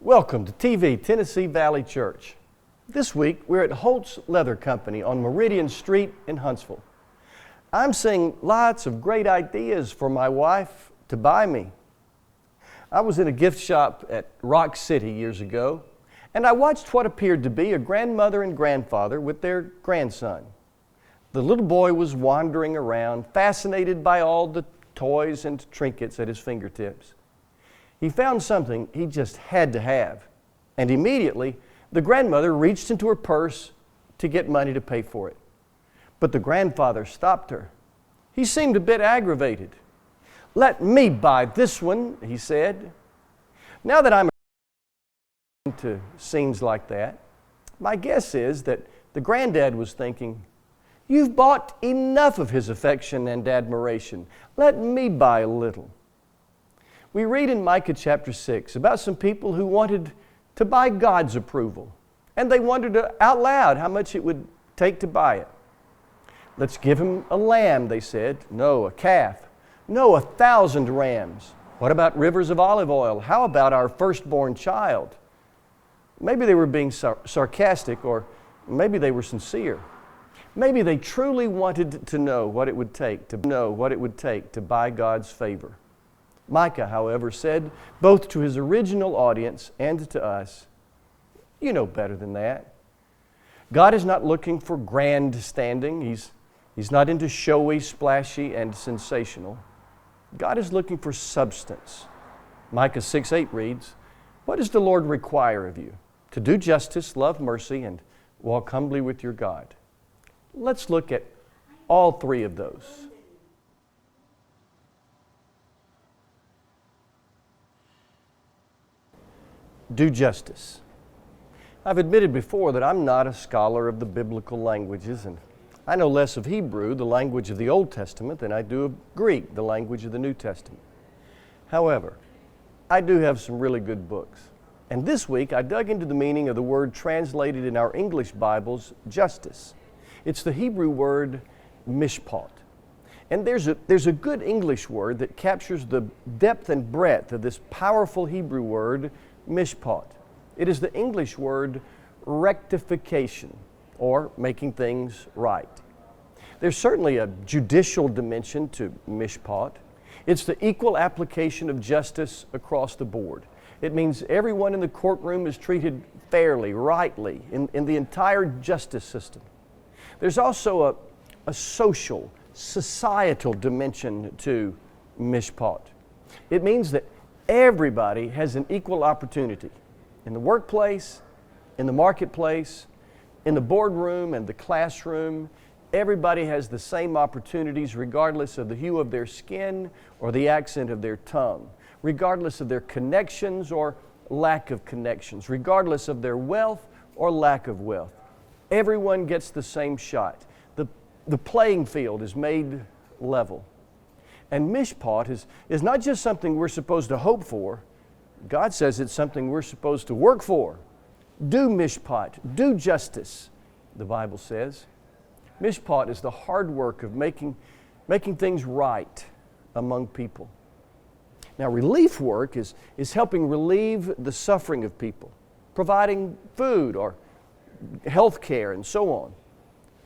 Welcome to TV Tennessee Valley Church. This week we're at Holt's Leather Company on Meridian Street in Huntsville. I'm seeing lots of great ideas for my wife to buy me. I was in a gift shop at Rock City years ago, and I watched what appeared to be a grandmother and grandfather with their grandson. The little boy was wandering around, fascinated by all the toys and trinkets at his fingertips. He found something he just had to have, and immediately the grandmother reached into her purse to get money to pay for it. But the grandfather stopped her. He seemed a bit aggravated. "Let me buy this one," he said. Now that I'm to scenes like that, my guess is that the granddad was thinking, "You've bought enough of his affection and admiration. Let me buy a little." We read in Micah chapter 6 about some people who wanted to buy God's approval, and they wondered out loud how much it would take to buy it. "Let's give him a lamb," they said. "No, a calf. No, 1,000 rams. What about rivers of olive oil? How about our firstborn child?" Maybe they were being sarcastic, or maybe they were sincere. Maybe they truly wanted to know what it would take to buy God's favor. Micah, however, said both to his original audience and to us, "You know better than that. God is not looking for grandstanding. He's not into showy, splashy, and sensational. God is looking for substance." Micah 6:8 reads, "What does the Lord require of you? To do justice, love mercy, and walk humbly with your God." Let's look at all three of those. Do justice. I've admitted before that I'm not a scholar of the biblical languages, and I know less of Hebrew, the language of the Old Testament, than I do of Greek, the language of the New Testament. However, I do have some really good books. And this week I dug into the meaning of the word translated in our English Bibles, justice. It's the Hebrew word mishpat. And there's a good English word that captures the depth and breadth of this powerful Hebrew word, mishpat. It is the English word rectification, or making things right. There's certainly a judicial dimension to mishpat. It's the equal application of justice across the board. It means everyone in the courtroom is treated fairly, rightly, in the entire justice system. There's also a social, societal dimension to mishpat. It means that everybody has an equal opportunity in the workplace, in the marketplace, in the boardroom and the classroom. Everybody has the same opportunities regardless of the hue of their skin or the accent of their tongue, regardless of their connections or lack of connections, regardless of their wealth or lack of wealth. Everyone gets the same shot. The playing field is made level. And mishpat is not just something we're supposed to hope for. God says it's something we're supposed to work for. Do mishpat, do justice, the Bible says. Mishpat is the hard work of making things right among people. Now, relief work is helping relieve the suffering of people, providing food or health care and so on.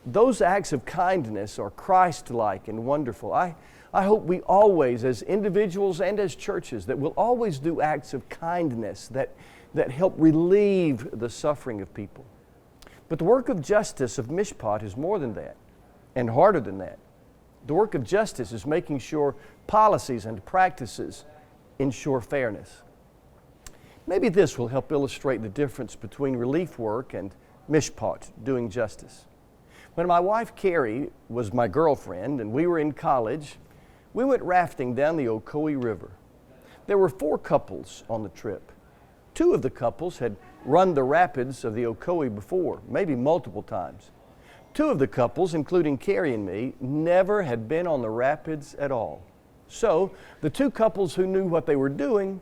Those acts of kindness are Christ-like and wonderful. I hope we always, as individuals and as churches, that we'll always do acts of kindness that help relieve the suffering of people. But the work of justice, of mishpat, is more than that and harder than that. The work of justice is making sure policies and practices ensure fairness. Maybe this will help illustrate the difference between relief work and mishpat, doing justice. When my wife Carrie was my girlfriend and we were in college, we went rafting down the Ocoee River. There were 4 couples on the trip. 2 of the couples had run the rapids of the Ocoee before, maybe multiple times. 2 of the couples, including Carrie and me, never had been on the rapids at all. So the 2 couples who knew what they were doing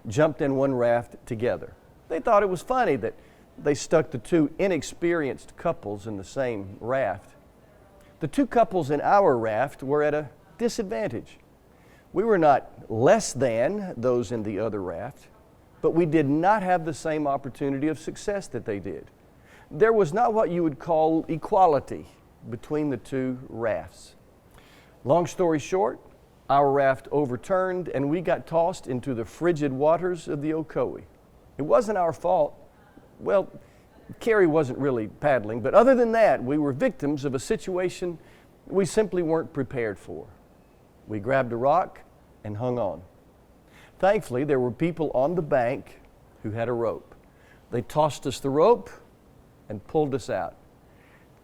jumped in one raft together. They thought it was funny that they stuck the 2 inexperienced couples in the same raft. The 2 couples in our raft were at a disadvantage. We were not less than those in the other raft. but we did not have the same opportunity of success that they did. There was not what you would call equality between the two rafts. Long story short, our raft overturned and we got tossed into the frigid waters of the Ocoee. It wasn't our fault. Well, Carrie wasn't really paddling, but other than that, we were victims of a situation we simply weren't prepared for. We grabbed a rock and hung on. Thankfully, there were people on the bank who had a rope. They tossed us the rope and pulled us out.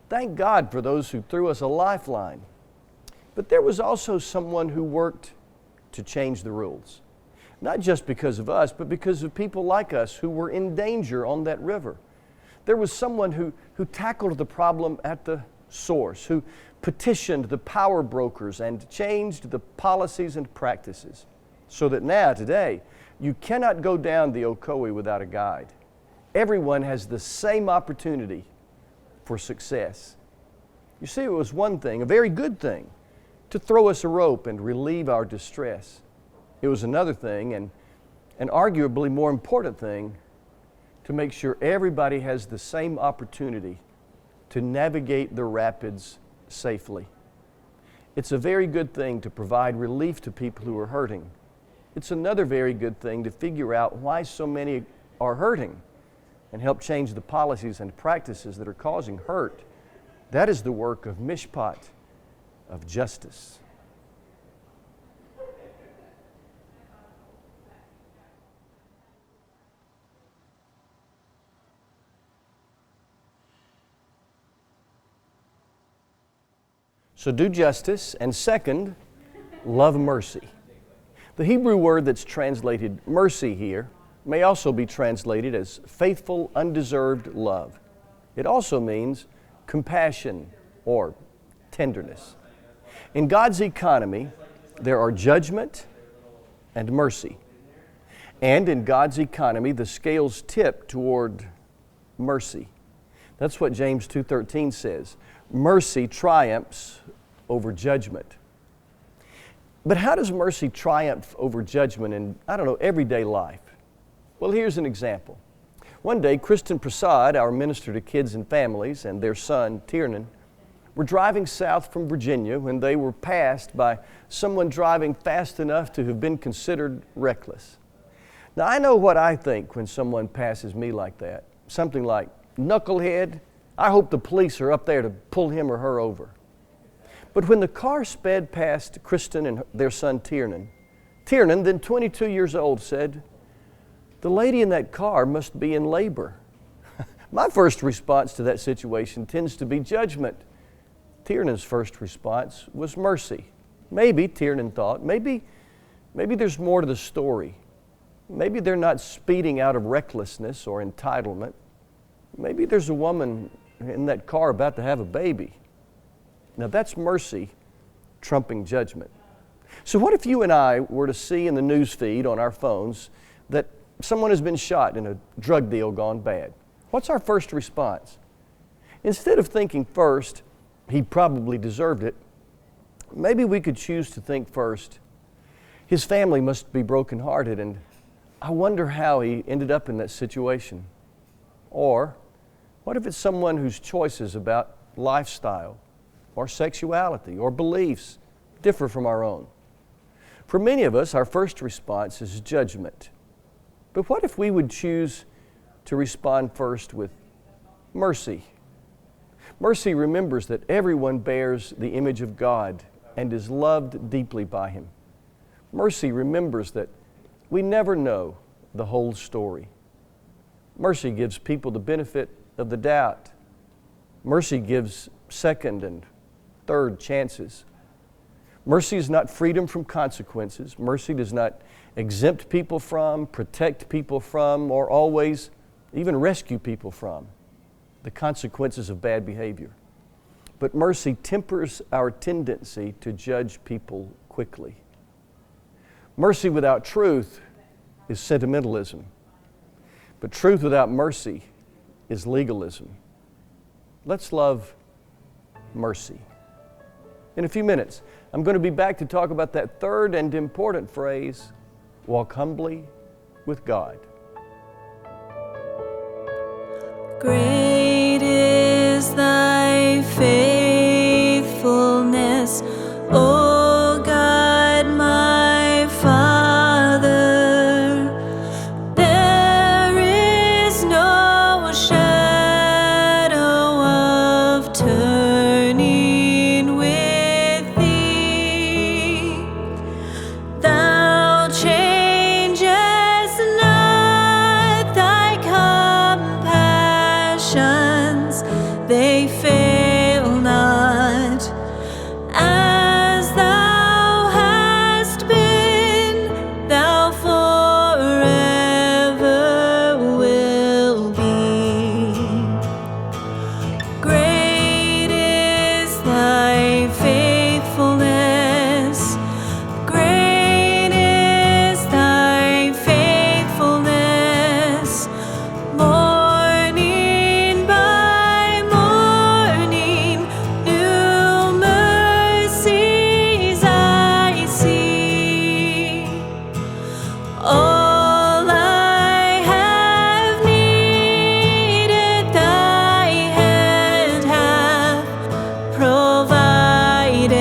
Thank God for those who threw us a lifeline. But there was also someone who worked to change the rules. Not just because of us, but because of people like us who were in danger on that river. There was someone who tackled the problem at the source, who petitioned the power brokers and changed the policies and practices. So that now, today, you cannot go down the Ocoee without a guide. Everyone has the same opportunity for success. You see, it was one thing, a very good thing, to throw us a rope and relieve our distress. It was another thing, and an arguably more important thing, to make sure everybody has the same opportunity to navigate the rapids safely. It's a very good thing to provide relief to people who are hurting. It's another very good thing to figure out why so many are hurting and help change the policies and practices that are causing hurt. That is the work of mishpat, of justice. So do justice, and second, love mercy. The Hebrew word that's translated mercy here may also be translated as faithful, undeserved love. It also means compassion or tenderness. In God's economy, there are judgment and mercy. And in God's economy, the scales tip toward mercy. That's what James 2:13 says. Mercy triumphs over judgment. But how does mercy triumph over judgment in, everyday life? Well, here's an example. One day, Kristen Prasad, our minister to kids and families, and their son, Tiernan, were driving south from Virginia when they were passed by someone driving fast enough to have been considered reckless. Now, I know what I think when someone passes me like that. Something like, knucklehead, I hope the police are up there to pull him or her over. But when the car sped past Kristen and their son Tiernan, then 22 years old, said, "The lady in that car must be in labor." My first response to that situation tends to be judgment. Tiernan's first response was mercy. Maybe, Tiernan thought, maybe there's more to the story. Maybe they're not speeding out of recklessness or entitlement. Maybe there's a woman in that car about to have a baby. Now that's mercy trumping judgment. So what if you and I were to see in the news feed on our phones that someone has been shot in a drug deal gone bad? What's our first response? Instead of thinking first, he probably deserved it, maybe we could choose to think first, his family must be brokenhearted and I wonder how he ended up in that situation. Or what if it's someone whose choices about lifestyle or sexuality or beliefs differ from our own? For many of us, our first response is judgment. But what if we would choose to respond first with mercy? Mercy remembers that everyone bears the image of God and is loved deeply by Him. Mercy remembers that we never know the whole story. Mercy gives people the benefit of the doubt. Mercy gives second and third chances. Mercy is not freedom from consequences. Mercy does not exempt people from, protect people from, or always even rescue people from the consequences of bad behavior. But mercy tempers our tendency to judge people quickly. Mercy without truth is sentimentalism. But truth without mercy is legalism. Let's love mercy. In a few minutes, I'm going to be back to talk about that third and important phrase, walk humbly with God. Great is thy faithfulness, O God, my Father. There is no shadow of turning with thee. Thou changest not thy compassions, they fail not. As thou hast been, thou forever will be. Great is thy faithfulness. Great is thy faithfulness. Morning by morning, new mercies I see. All I have needed, thy hand hath provided.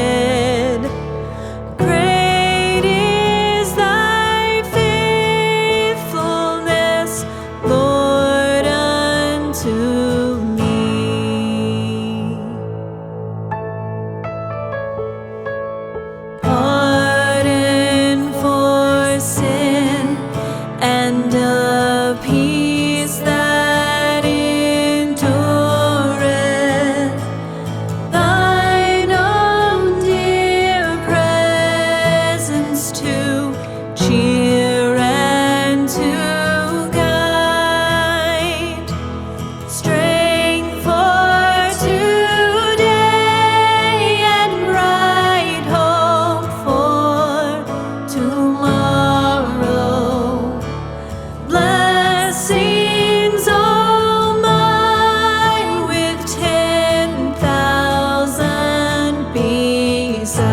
Great is thy faithfulness, Lord, unto me. Pardon for sin and a peace that endureth. Thine own dear presence to cheer and to guide. Strength for today and bright hope for tomorrow. Blessings all mine with 10,000 beside.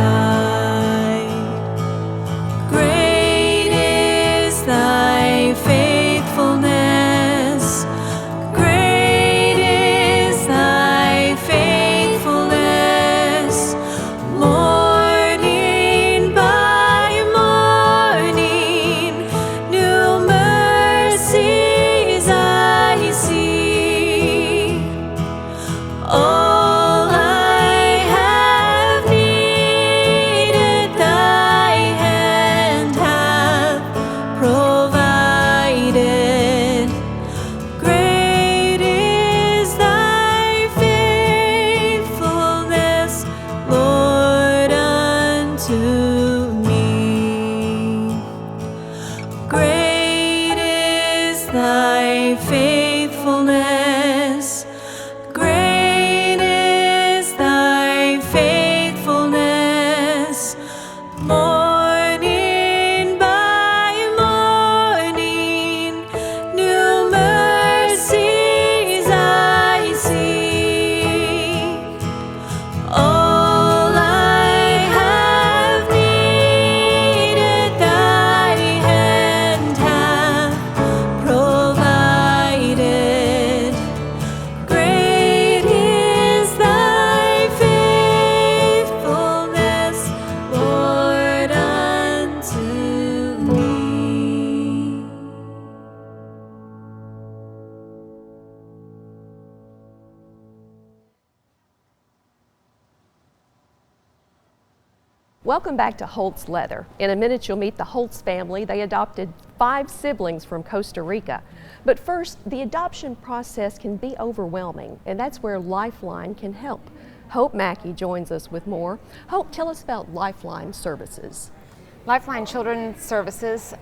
Great is thy faithfulness. Great is thy faithfulness. Morning by morning, new mercies I see. All I have needed, thy hand hath provided. Great is thy faithfulness, Lord, unto me. Great is thy faithfulness. Great is thy faithfulness. Morning by morning, new mercies I see. All I have needed, thy hand hath provided. Great is thy faithfulness, Lord, unto me. Welcome back to Holtz Leather. In a minute, you'll meet the Holtz family. They adopted 5 siblings from Costa Rica. But first, the adoption process can be overwhelming, and that's where Lifeline can help. Hope Mackey joins us with more. Hope, tell us about Lifeline services. Lifeline Children's Services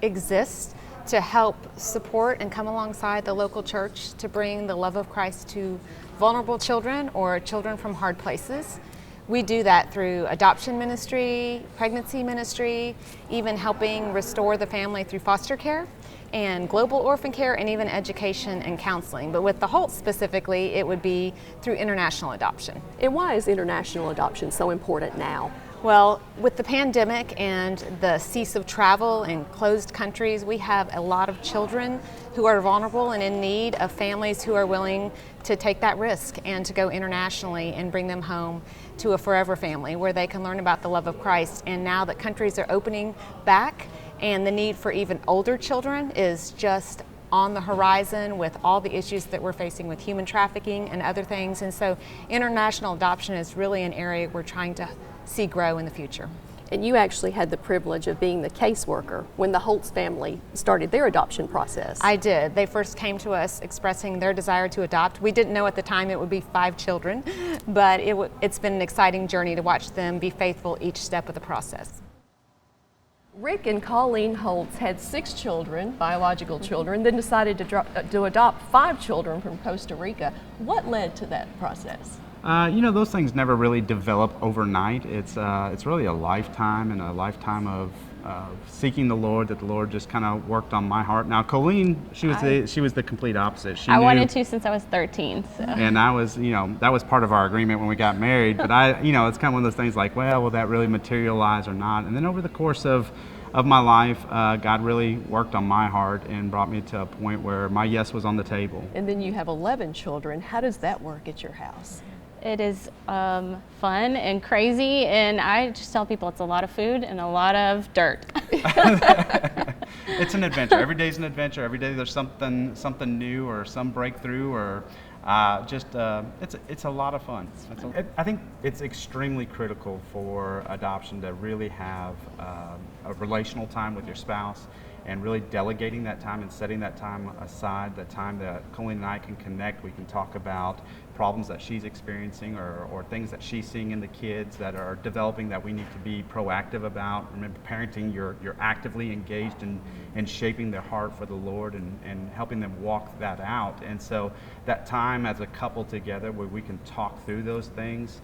exists to help support and come alongside the local church to bring the love of Christ to vulnerable children or children from hard places. We do that through adoption ministry, pregnancy ministry, even helping restore the family through foster care and global orphan care, and even education and counseling. But with the Holtz specifically, it would be through international adoption. And why is international adoption so important now? Well, with the pandemic and the cease of travel in closed countries, we have a lot of children who are vulnerable and in need of families who are willing to take that risk and to go internationally and bring them home to a forever family where they can learn about the love of Christ. And now that countries are opening back and the need for even older children is just on the horizon with all the issues that we're facing with human trafficking and other things. And so international adoption is really an area we're trying to see grow in the future. And you actually had the privilege of being the caseworker when the Holtz family started their adoption process. I did. They first came to us expressing their desire to adopt. We didn't know at the time it would be 5 children, but it's been an exciting journey to watch them be faithful each step of the process. Rick and Colleen Holtz had 6 children, biological children, then decided to adopt 5 children from Costa Rica. What led to that process? Those things never really develop overnight. It's really a lifetime and a lifetime of seeking the Lord that the Lord just kind of worked on my heart. Now, Colleen, she was the complete opposite. I wanted to since I was 13. So. And I was, that was part of our agreement when we got married. But it's kind of one of those things like, well, will that really materialize or not? And then over the course of my life, God really worked on my heart and brought me to a point where my yes was on the table. And then you have 11 children. How does that work at your house? It is fun and crazy, and I just tell people it's a lot of food and a lot of dirt. It's an adventure. Every day's an adventure. Every day there's something new or some breakthrough or it's a lot of fun. I think it's extremely critical for adoption to really have a relational time with your spouse and really delegating that time and setting that time aside, the time that Colleen and I can connect. We can talk about problems that she's experiencing or things that she's seeing in the kids that are developing that we need to be proactive about. Remember, parenting, you're actively engaged in shaping their heart for the Lord and helping them walk that out. And so that time as a couple together where we can talk through those things,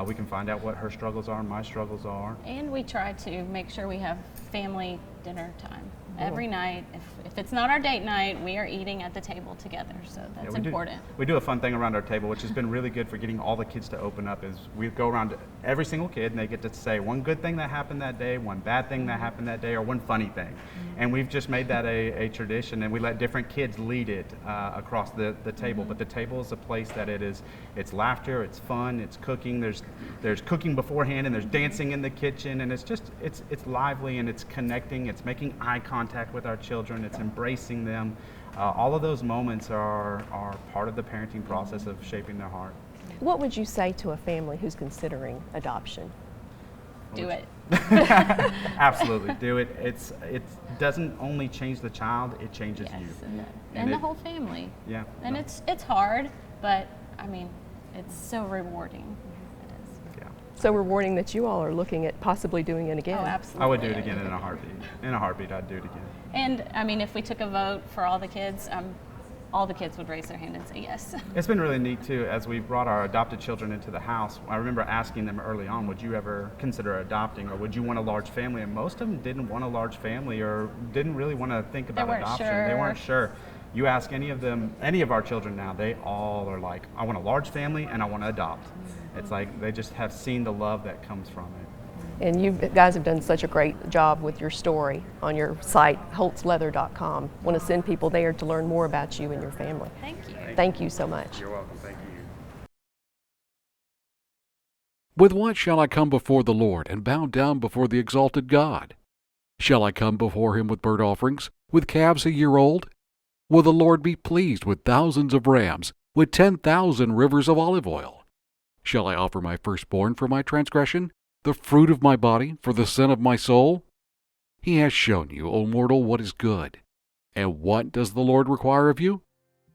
we can find out what her struggles are and my struggles are. And we try to make sure we have family dinner time. Every night, if it's not our date night, we are eating at the table together, so that's important. We do a fun thing around our table, which has been really good for getting all the kids to open up, is we go around to every single kid and they get to say one good thing that happened that day, one bad thing that happened that day, or one funny thing. And we've just made that a tradition, and we let different kids lead it across the table. But the table is a place that it's laughter, it's fun, it's cooking, there's cooking beforehand, and there's dancing in the kitchen, and it's lively, and it's connecting, it's making eye contact with our children, it's embracing them. All of those moments are part of the parenting process of shaping their heart. What would you say to a family who's considering adoption? Do it. Absolutely, do it. It doesn't only change the child, it changes you. And the whole family. Yeah. And it's hard, but I mean, it's so rewarding. So rewarding that you all are looking at possibly doing it again. Oh, absolutely. I would do it again in a heartbeat. In a heartbeat, I'd do it again. And I mean, if we took a vote for all the kids would raise their hand and say yes. It's been really neat too, as we've brought our adopted children into the house. I remember asking them early on, would you ever consider adopting, or would you want a large family? And most of them didn't want a large family or didn't really want to think about adoption. They weren't sure. You ask any of our children now, they all are like, I want a large family and I want to adopt. It's like they just have seen the love that comes from it. And you guys have done such a great job with your story on your site, holtzleather.com. Want to send people there to learn more about you and your family. Thank you. Thank you so much. You're welcome. Thank you. With what shall I come before the Lord and bow down before the exalted God? Shall I come before him with burnt offerings, with calves a year old? Will the Lord be pleased with thousands of rams, with 10,000 rivers of olive oil? Shall I offer my firstborn for my transgression, the fruit of my body for the sin of my soul? He has shown you, O mortal, what is good. And what does the Lord require of you?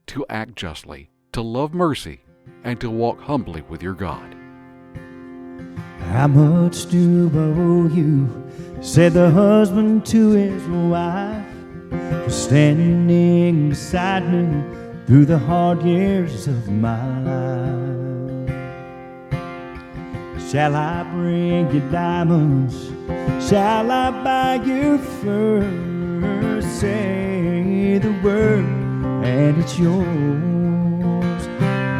To act justly, to love mercy, and to walk humbly with your God. How much do I owe you? Said the husband to his wife, for standing beside me through the hard years of my life. Shall I bring you diamonds? Shall I buy you fur? Say the word and it's yours.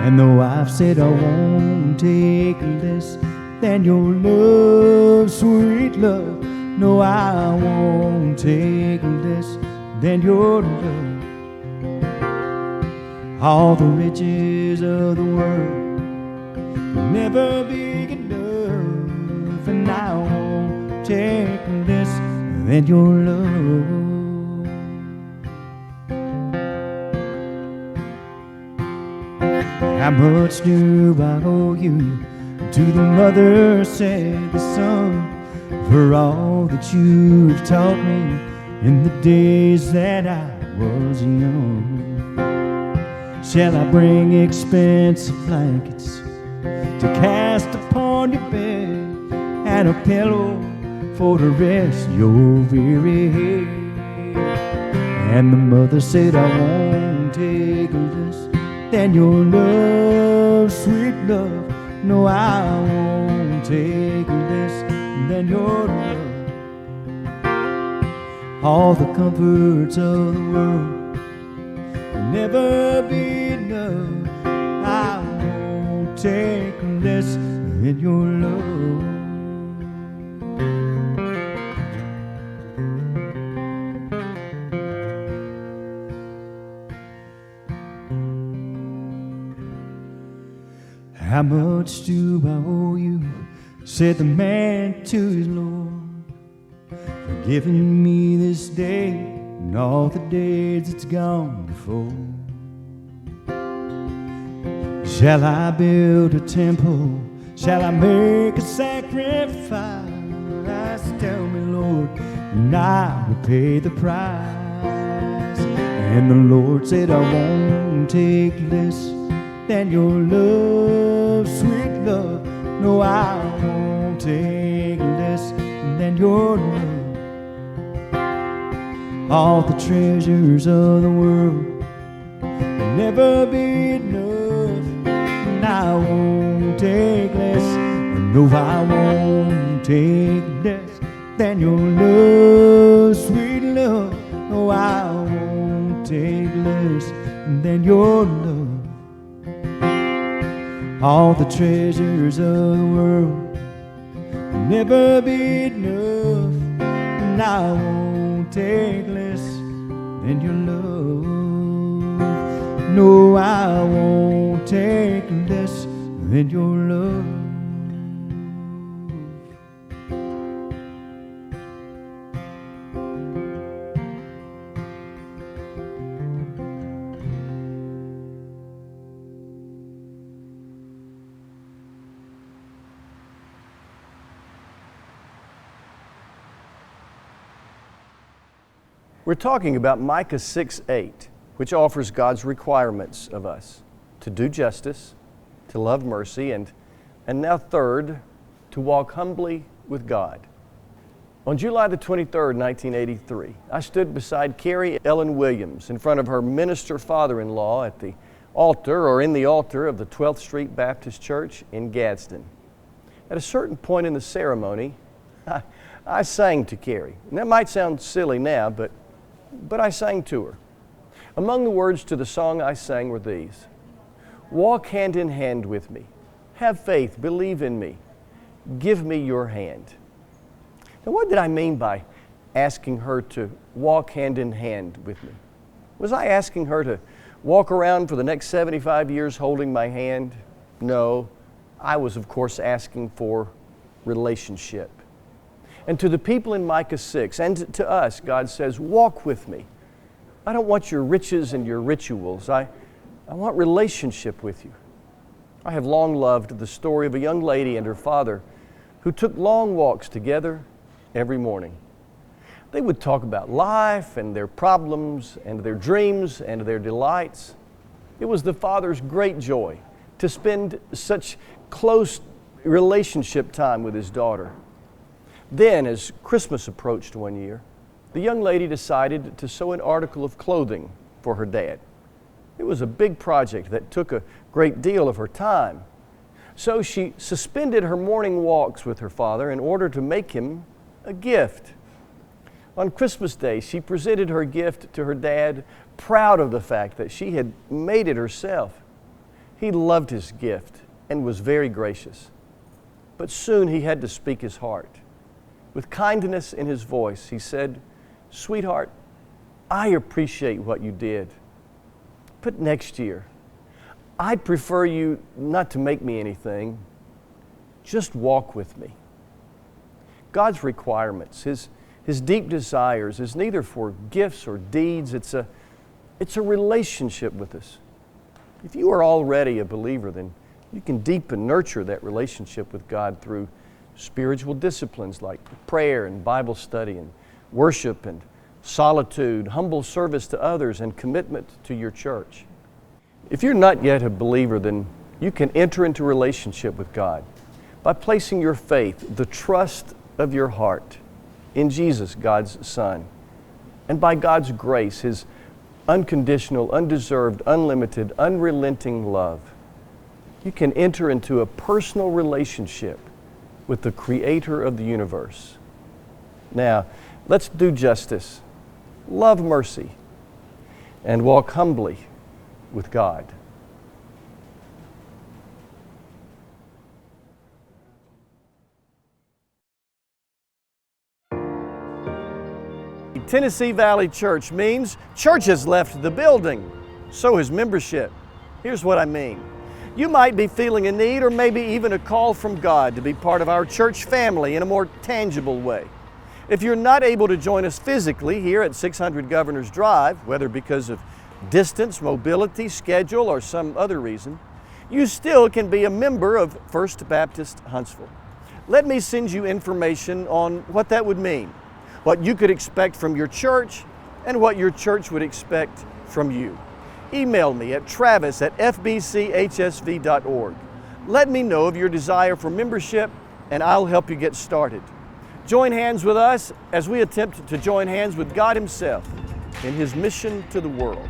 And the wife said, I won't take less than your love, sweet love. No, I won't take less than your love. All the riches of the world will never be enough, and I won't take less than your love. How much do I owe you? To the mother said the son, for all that you've taught me in the days that I was young. Shall I bring expensive blankets to cast upon your bed, and a pillow for to rest your weary head? And the mother said, I won't take less than your love, sweet love. No, I won't take less than your love. All the comforts of the world will never be enough. I won't take less than your love. How much do I owe you? Said the man to his Lord, for giving me this day and all the days it's gone before. Shall I build a temple? Shall I make a sacrifice? Tell me, Lord, and I will pay the price. And the Lord said, I won't take less than your love, sweet love. No, I won't take less than your love. All the treasures of the world will never be enough, and I won't take less. No, I won't take less than your love, sweet love. No, I won't take less than your love. All the treasures of the world will never be enough, and I won't take less than your love. No, I won't take less than your love. We're talking about Micah 6:8, which offers God's requirements of us to do justice, to love mercy, and now third, to walk humbly with God. On July the 23rd, 1983, I stood beside Carrie Ellen Williams in front of her minister father-in-law at the altar, or in the altar of the 12th Street Baptist Church in Gadsden. At a certain point in the ceremony, I sang to Carrie. And that might sound silly now, but I sang to her. Among the words to the song I sang were these: walk hand in hand with me, have faith, believe in me, give me your hand. Now, what did I mean by asking her to walk hand in hand with me? Was I asking her to walk around for the next 75 years holding my hand? No, I was of course asking for relationship. And to the people in Micah 6, and to us, God says, walk with me. I don't want your riches and your rituals. I want relationship with you. I have long loved the story of a young lady and her father who took long walks together every morning. They would talk about life and their problems and their dreams and their delights. It was the father's great joy to spend such close relationship time with his daughter. Then, as Christmas approached one year, the young lady decided to sew an article of clothing for her dad. It was a big project that took a great deal of her time. So she suspended her morning walks with her father in order to make him a gift. On Christmas Day, she presented her gift to her dad, proud of the fact that she had made it herself. He loved his gift and was very gracious. But soon he had to speak his heart. With kindness in his voice, he said, "Sweetheart, I appreciate what you did. But next year, I'd prefer you not to make me anything. Just walk with me." God's requirements, His deep desires, is neither for gifts or deeds. It's a relationship with us. If you are already a believer, then you can deepen, nurture that relationship with God through spiritual disciplines like prayer and Bible study and worship and solitude, humble service to others, and commitment to your church. If you're not yet a believer, then you can enter into relationship with God by placing your faith, the trust of your heart, in Jesus, God's Son, and by God's grace, His unconditional, undeserved, unlimited, unrelenting love. You can enter into a personal relationship with the Creator of the universe. Now, let's do justice, love mercy, and walk humbly with God. Tennessee Valley Church means church has left the building, so has membership. Here's what I mean. You might be feeling a need or maybe even a call from God to be part of our church family in a more tangible way. If you're not able to join us physically here at 600 Governors Drive, whether because of distance, mobility, schedule, or some other reason, you still can be a member of First Baptist Huntsville. Let me send you information on what that would mean, what you could expect from your church, and what your church would expect from you. Email me at travis@fbchsv.org. Let me know of your desire for membership, and I'll help you get started. Join hands with us as we attempt to join hands with God Himself in His mission to the world.